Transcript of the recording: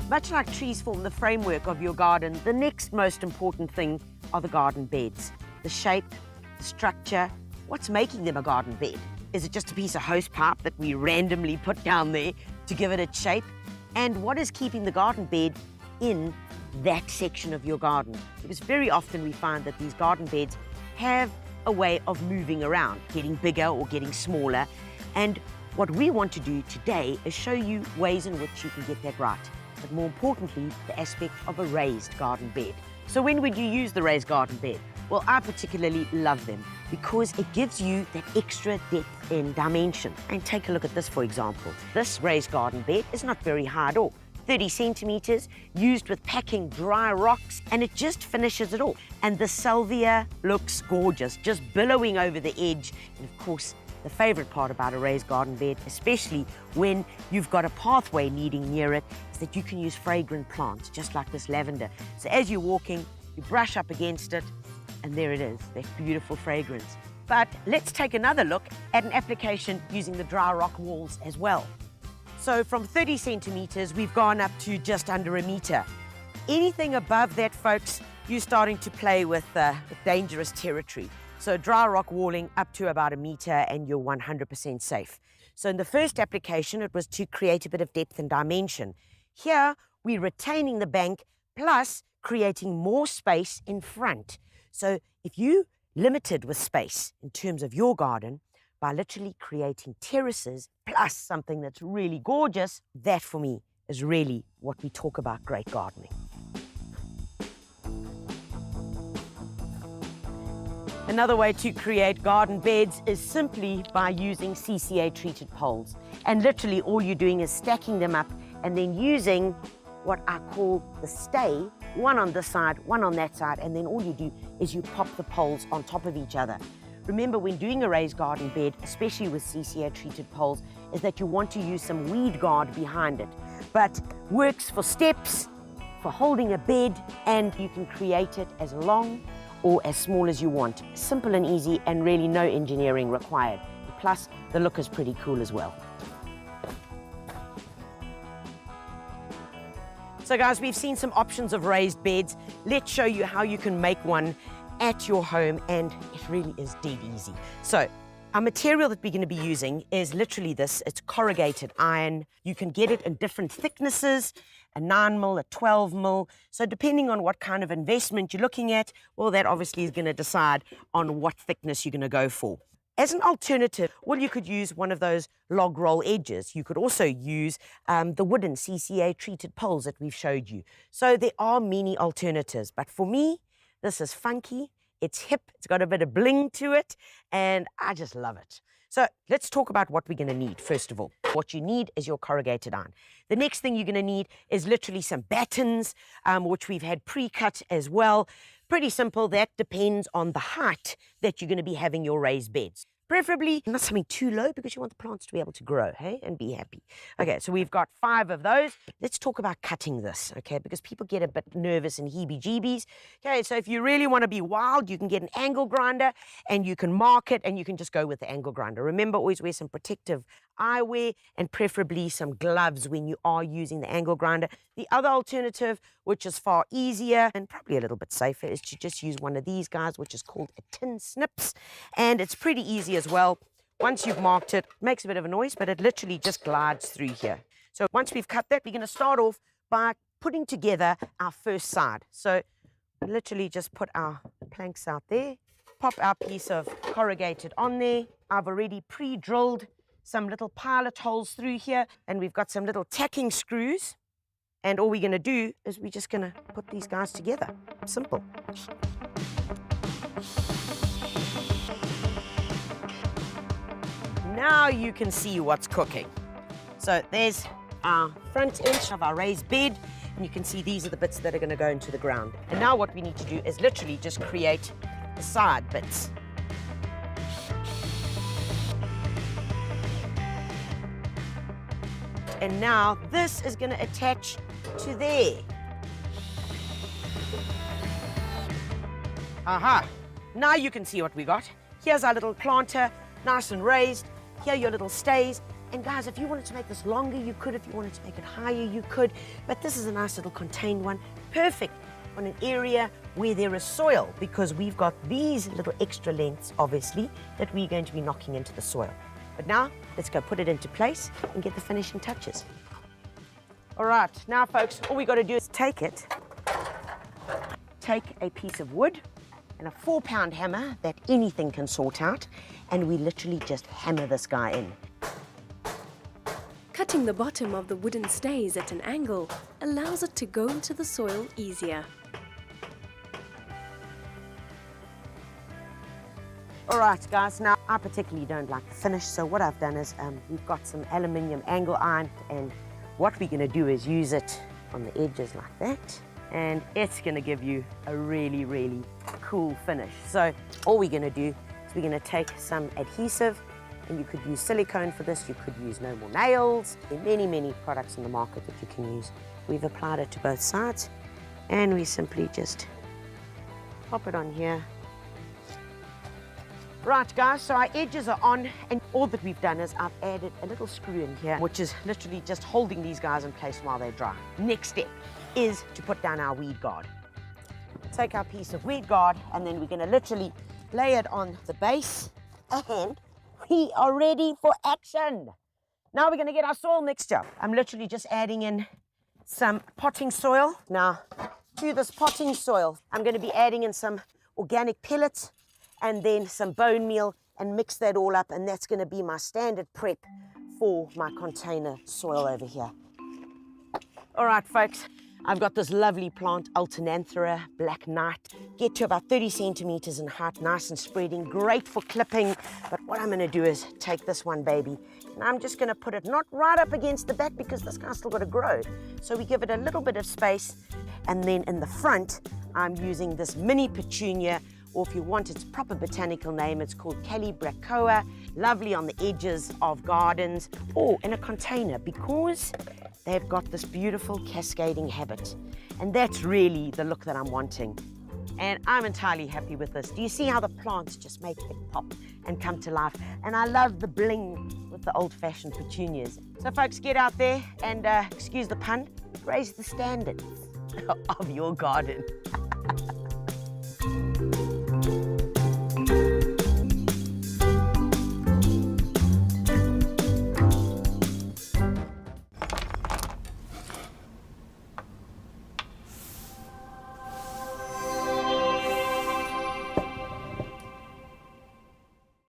Much like trees form the framework of your garden, the next most important thing are the garden beds. The shape, the structure, what's making them a garden bed? Is it just a piece of hose pipe that we randomly put down there to give it its shape? And what is keeping the garden bed in that section of your garden? Because very often we find that these garden beds have a way of moving around, getting bigger or getting smaller. And what we want to do today is show you ways in which you can get that right. But more importantly, the aspect of a raised garden bed. So when would you use the raised garden bed? Well, I particularly love them because it gives you that extra depth and dimension. And take a look at this, for example. This raised garden bed is not very high at all. 30 centimeters, used with packing dry rocks, and it just finishes it all. And the salvia looks gorgeous, just billowing over the edge. And of course, the favorite part about a raised garden bed, especially when you've got a pathway leading near it, is that you can use fragrant plants, just like this lavender. So as you're walking, you brush up against it, and there it is, that beautiful fragrance. But let's take another look at an application using the dry rock walls as well. So from 30 centimeters, we've gone up to just under a meter. Anything above that, folks, you're starting to play with dangerous territory. So dry rock walling up to about a meter and you're 100% safe. So in the first application, it was to create a bit of depth and dimension. Here, we're retaining the bank plus creating more space in front. So if you limited with space in terms of your garden by literally creating terraces plus something that's really gorgeous, that for me is really what we talk about great gardening. Another way to create garden beds is simply by using CCA treated poles. And literally all you're doing is stacking them up and then using what I call the stay, one on this side, one on that side, and then all you do is you pop the poles on top of each other. Remember, when doing a raised garden bed, especially with CCA treated poles, is that you want to use some weed guard behind it. But works for steps, for holding a bed, and you can create it as long or as small as you want. Simple and easy, and really no engineering required. Plus, the look is pretty cool as well. So guys, we've seen some options of raised beds. Let's show you how you can make one at your home, and it really is dead easy. So our material that we're going to be using is literally this. It's corrugated iron. You can get it in different thicknesses, a 9 mil, a 12 mil. So depending on what kind of investment you're looking at, well, that obviously is going to decide on what thickness you're going to go for. As an alternative, well, you could use one of those log roll edges. You could also use the wooden CCA treated poles that we've showed you. So there are many alternatives, but for me, this is funky, it's hip, it's got a bit of bling to it, and I just love it. So let's talk about what we're going to need, first of all. What you need is your corrugated iron. The next thing you're going to need is literally some battens, which we've had pre-cut as well. Pretty simple. That depends on the height that you're going to be having your raised beds. Preferably not something too low because you want the plants to be able to grow, hey, and be happy. Okay, so we've got 5 of those. Let's talk about cutting this, okay, because people get a bit nervous and heebie-jeebies. Okay, so if you really want to be wild, you can get an angle grinder and you can mark it and you can just go with the angle grinder. Remember, always wear some protective eyewear and preferably some gloves when you are using the angle grinder. The other alternative, which is far easier and probably a little bit safer, is to just use one of these guys, which is called a tin snips, and it's pretty easy as well. Once you've marked it, it makes a bit of a noise, but it literally just glides through here. So once we've cut that, we're going to start off by putting together our first side. So literally just put our planks out there, pop our piece of corrugated on there. I've already pre-drilled some little pilot holes through here, and we've got some little tacking screws, and all we're going to do is we're just going to put these guys together. Simple. Now you can see what's cooking. So there's our front edge of our raised bed, and you can see these are the bits that are going to go into the ground. And now what we need to do is literally just create the side bits. And now this is going to attach to there. Aha! Now you can see what we got. Here's our little planter, nice and raised. Here are your little stays. And guys, if you wanted to make this longer, you could. If you wanted to make it higher, you could. But this is a nice little contained one. Perfect on an area where there is soil, because we've got these little extra lengths, obviously, that we're going to be knocking into the soil. But now, let's go put it into place and get the finishing touches. All right, now folks, all we got to do is take a piece of wood and a 4-pound hammer that anything can sort out, and we literally just hammer this guy in. Cutting the bottom of the wooden stays at an angle allows it to go into the soil easier. All right, guys, now I particularly don't like the finish, so what I've done is we've got some aluminium angle iron, and what we're gonna do is use it on the edges like that, and it's gonna give you a really, really cool finish. So all we're gonna do is we're gonna take some adhesive, and you could use silicone for this, you could use No More Nails. There are many, many products in the market that you can use. We've applied it to both sides, and we simply just pop it on here. Right, guys, so our edges are on, and all that we've done is I've added a little screw in here, which is literally just holding these guys in place while they dry. Next step is to put down our weed guard. Take our piece of weed guard, and then we're gonna literally lay it on the base, and we are ready for action. Now we're gonna get our soil mixture. I'm literally just adding in some potting soil. Now, to this potting soil, I'm gonna be adding in some organic pellets, and then some bone meal, and mix that all up, and that's going to be my standard prep for my container soil over here. All right, folks, I've got this lovely plant, Alternanthera Black Knight. Get to about 30 centimeters in height, nice and spreading, great for clipping. But what I'm going to do is take this one baby, and I'm just going to put it not right up against the back, because this guy's still got to grow. So we give it a little bit of space, and then in the front, I'm using this mini petunia, or if you want its proper botanical name, it's called Calibrachoa. Lovely on the edges of gardens or in a container, because they've got this beautiful cascading habit. And that's really the look that I'm wanting. And I'm entirely happy with this. Do you see how the plants just make it pop and come to life? And I love the bling with the old-fashioned petunias. So folks, get out there and, excuse the pun, raise the standards of your garden.